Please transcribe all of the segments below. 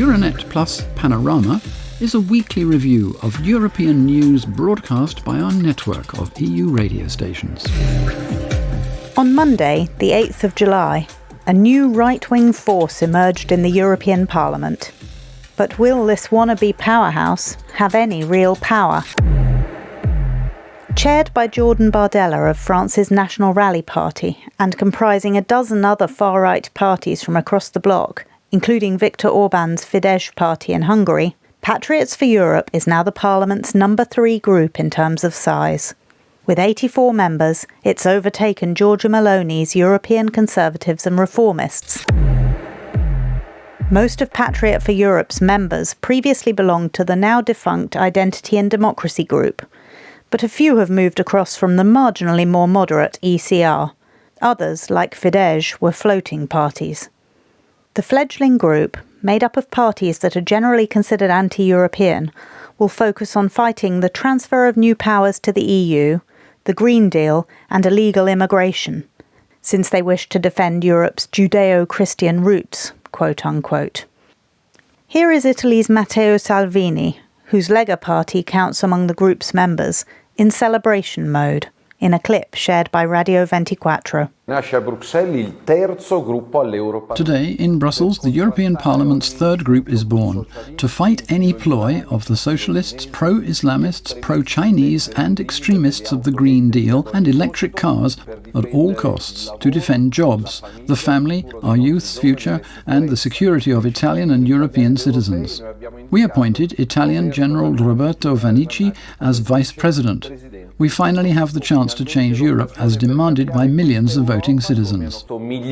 Euranet Plus Panorama is a weekly review of European news broadcast by our network of EU radio stations. On Monday, the 8th of July, a new right-wing force emerged in the European Parliament. But will this wannabe powerhouse have any real power? Chaired by Jordan Bardella of France's National Rally Party and comprising a dozen other far-right parties from across the bloc, including Viktor Orban's Fidesz party in Hungary, Patriots for Europe is now the Parliament's number 3 group in terms of size. With 84 members, it's overtaken Giorgia Meloni's European Conservatives and Reformists. Most of Patriot for Europe's members previously belonged to the now defunct Identity and Democracy group, but a few have moved across from the marginally more moderate ECR. Others, like Fidesz, were floating parties. The fledgling group, made up of parties that are generally considered anti-European, will focus on fighting the transfer of new powers to the EU, the Green Deal and illegal immigration, since they wish to defend Europe's Judeo-Christian roots, quote-unquote. Here is Italy's Matteo Salvini, whose Lega party counts among the group's members, in celebration mode, in a clip shared by Radio 24. Today, in Brussels, the European Parliament's third group is born, to fight any ploy of the socialists, pro-Islamists, pro-Chinese and extremists of the Green Deal and electric cars at all costs, to defend jobs, the family, our youth's future and the security of Italian and European citizens. We appointed Italian General Roberto Vannici as Vice President. We finally have the chance to change Europe as demanded by millions of voting citizens. Newly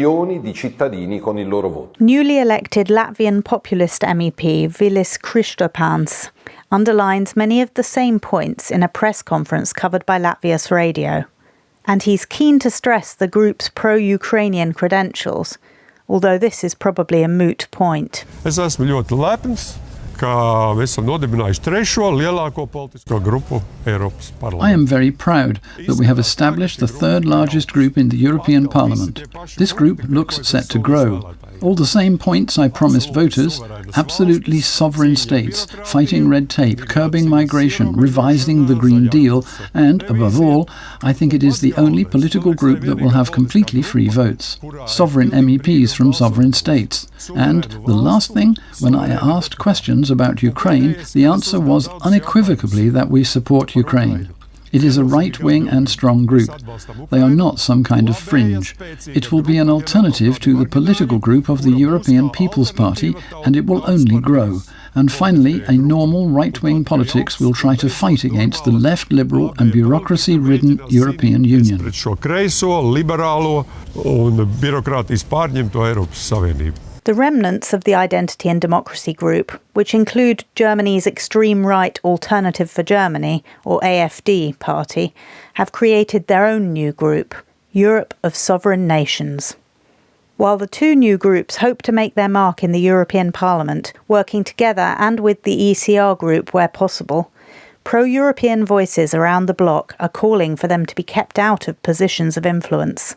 elected Latvian populist MEP Vilis Kristopans underlines many of the same points in a press conference covered by Latvia's radio. And he's keen to stress the group's pro-Ukrainian credentials, although this is probably a moot point. I am very proud that we have established the third largest group in the European Parliament. This group looks set to grow. All the same points I promised voters: absolutely sovereign states, fighting red tape, curbing migration, revising the Green Deal, and, above all, I think it is the only political group that will have completely free votes. Sovereign MEPs from sovereign states. And, the last thing, when I asked questions about Ukraine, the answer was unequivocally that we support Ukraine. It is a right-wing and strong group. They are not some kind of fringe. It will be an alternative to the political group of the European People's Party, and it will only grow. And finally, a normal right-wing politics will try to fight against the left-liberal and bureaucracy-ridden European Union. The remnants of the Identity and Democracy group, which include Germany's extreme right Alternative for Germany, or AfD, party, have created their own new group, Europe of Sovereign Nations. While the two new groups hope to make their mark in the European Parliament, working together and with the ECR group where possible, pro-European voices around the bloc are calling for them to be kept out of positions of influence.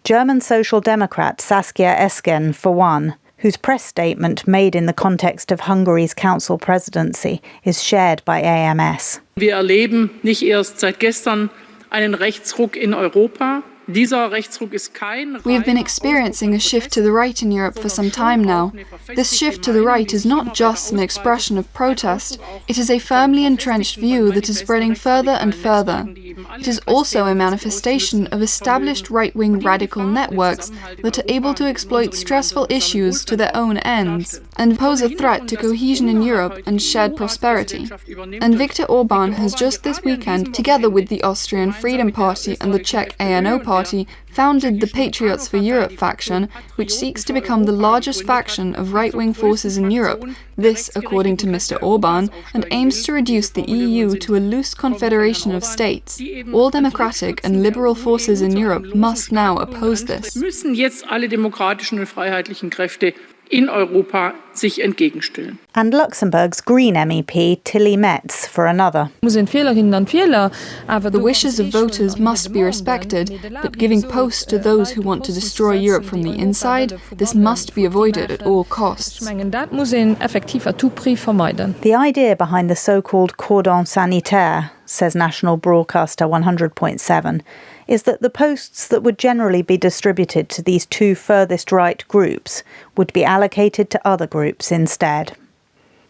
German Social Democrat Saskia Esken, for one, whose press statement made in the context of Hungary's council presidency is shared by AMS. Wir erleben nicht erst seit gestern einen Rechtsruck in Europa. We have been experiencing a shift to the right in Europe for some time now. This shift to the right is not just an expression of protest, it is a firmly entrenched view that is spreading further and further. It is also a manifestation of established right-wing radical networks that are able to exploit stressful issues to their own ends and pose a threat to cohesion in Europe and shared prosperity. And Viktor Orban has just this weekend, together with the Austrian Freedom Party and the Czech ANO Party, founded the Patriots for Europe faction, which seeks to become the largest faction of right-wing forces in Europe, this according to Mr. Orban, and aims to reduce the EU to a loose confederation of states. All democratic and liberal forces in Europe must now oppose this. Müssen jetzt alle demokratischen und freiheitlichen Kräfte in Europa sich entgegenstellen. And Luxembourg's Green MEP Tilly Metz for another. The wishes of voters must be respected, but giving posts to those who want to destroy Europe from the inside, this must be avoided at all costs. The idea behind the so-called cordon sanitaire, says national broadcaster 100.7, is that the posts that would generally be distributed to these two furthest right groups would be allocated to other groups instead.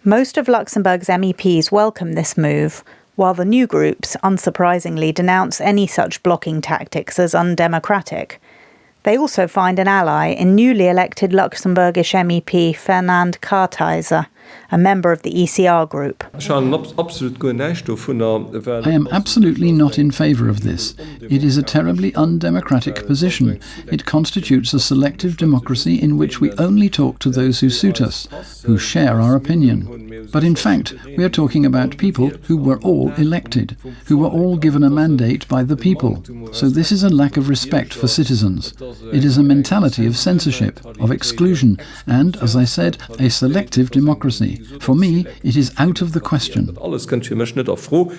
Most of Luxembourg's MEPs welcome this move, while the new groups, unsurprisingly, denounce any such blocking tactics as undemocratic. They also find an ally in newly elected Luxembourgish MEP Fernand Kartheiser, a member of the ECR group. I am absolutely not in favour of this. It is a terribly undemocratic position. It constitutes a selective democracy in which we only talk to those who suit us, who share our opinion. But in fact, we are talking about people who were all elected, who were all given a mandate by the people. So this is a lack of respect for citizens. It is a mentality of censorship, of exclusion, and, as I said, a selective democracy. For me, it is out of the question.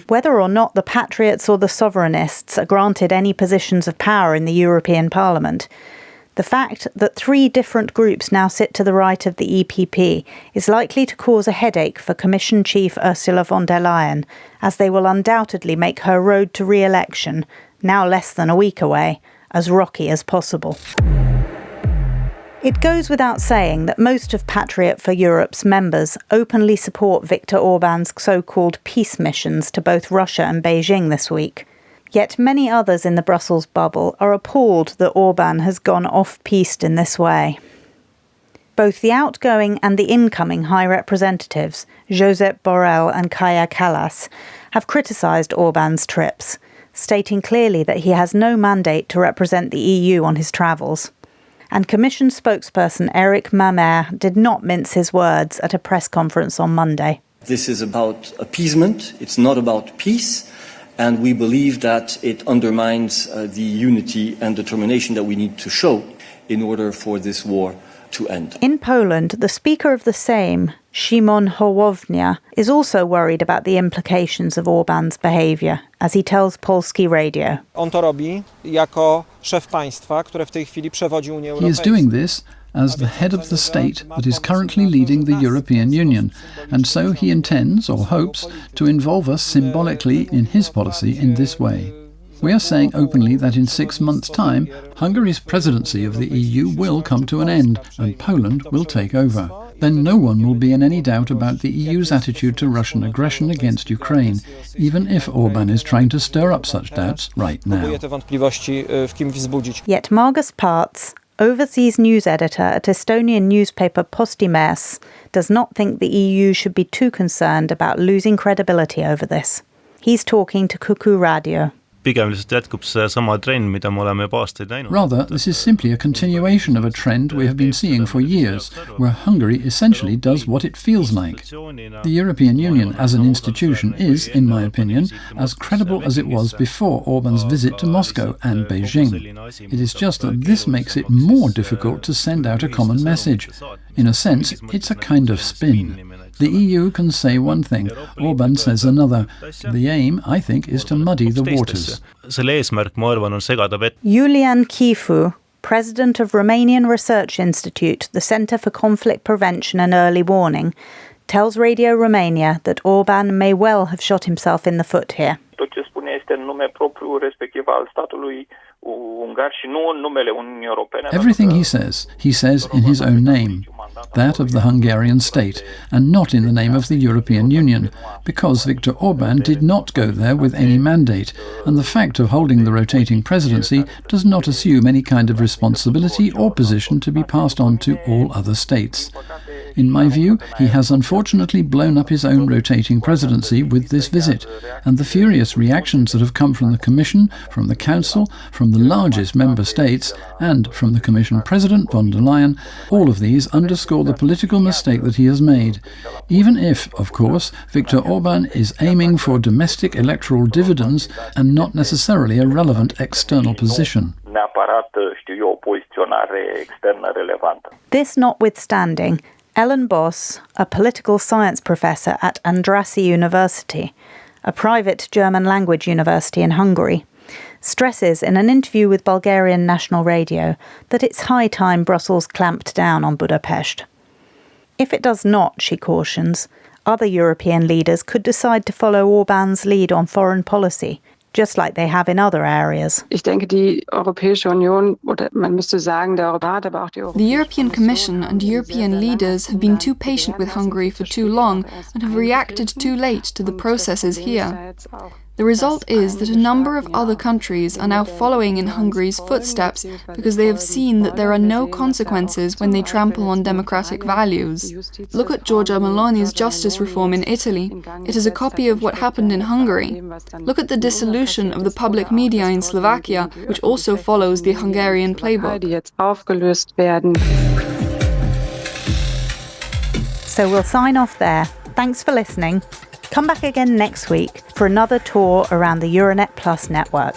Whether or not the Patriots or the Sovereignists are granted any positions of power in the European Parliament, the fact that three different groups now sit to the right of the EPP is likely to cause a headache for Commission Chief Ursula von der Leyen, as they will undoubtedly make her road to re-election, now less than a week away, as rocky as possible. It goes without saying that most of Patriot for Europe's members openly support Viktor Orban's so-called peace missions to both Russia and Beijing this week. Yet many others in the Brussels bubble are appalled that Orban has gone off-piste in this way. Both the outgoing and the incoming High Representatives, Josep Borrell and Kaja Kallas, have criticised Orban's trips, stating clearly that he has no mandate to represent the EU on his travels. And Commission spokesperson Eric Mamer did not mince his words at a press conference on Monday. This is about appeasement, it's not about peace, and we believe that it undermines the unity and determination that we need to show in order for this war to end. In Poland, the Speaker of the Sejm, Szymon Hołownia, is also worried about the implications of Orban's behaviour, as he tells Polski Radio. He is doing this as the head of the state that is currently leading the European Union, and so he intends, or hopes, to involve us symbolically in his policy in this way. We are saying openly that in 6 months' time, Hungary's presidency of the EU will come to an end, and Poland will take over. Then no one will be in any doubt about the EU's attitude to Russian aggression against Ukraine, even if Orban is trying to stir up such doubts right now. Yet Margus Parts, overseas news editor at Estonian newspaper Postimees, does not think the EU should be too concerned about losing credibility over this. He's talking to Kuku Radio. Rather, this is simply a continuation of a trend we have been seeing for years, where Hungary essentially does what it feels like. The European Union as an institution is, in my opinion, as credible as it was before Orban's visit to Moscow and Beijing. It is just that this makes it more difficult to send out a common message. In a sense, it's a kind of spin. The EU can say one thing, Orban says another. The aim, I think, is to muddy the waters. Julian Chifu, president of Romanian Research Institute, the Centre for Conflict Prevention and Early Warning, tells Radio Romania that Orban may well have shot himself in the foot here. Everything he says in his own name, that of the Hungarian state, and not in the name of the European Union, because Viktor Orban did not go there with any mandate, and the fact of holding the rotating presidency does not assume any kind of responsibility or position to be passed on to all other states. In my view, he has unfortunately blown up his own rotating presidency with this visit, and the furious reactions that have come from the Commission, from the Council, from the largest member states, and from the Commission President von der Leyen, all of these underscore the political mistake that he has made. Even if, of course, Viktor Orban is aiming for domestic electoral dividends and not necessarily a relevant external position. neapărat, o poziționare externă relevantă. This notwithstanding, Ellen Boss, a political science professor at Andrassy University, a private German language university in Hungary, stresses in an interview with Bulgarian National Radio that it's high time Brussels clamped down on Budapest. If it does not, she cautions, other European leaders could decide to follow Orban's lead on foreign policy, just like they have in other areas. The European Commission and European leaders have been too patient with Hungary for too long and have reacted too late to the processes here. The result is that a number of other countries are now following in Hungary's footsteps because they have seen that there are no consequences when they trample on democratic values. Look at Giorgia Meloni's justice reform in Italy. It is a copy of what happened in Hungary. Look at the dissolution of the public media in Slovakia, which also follows the Hungarian playbook. So we'll sign off there. Thanks for listening. Come back again next week for another tour around the Euranet Plus network.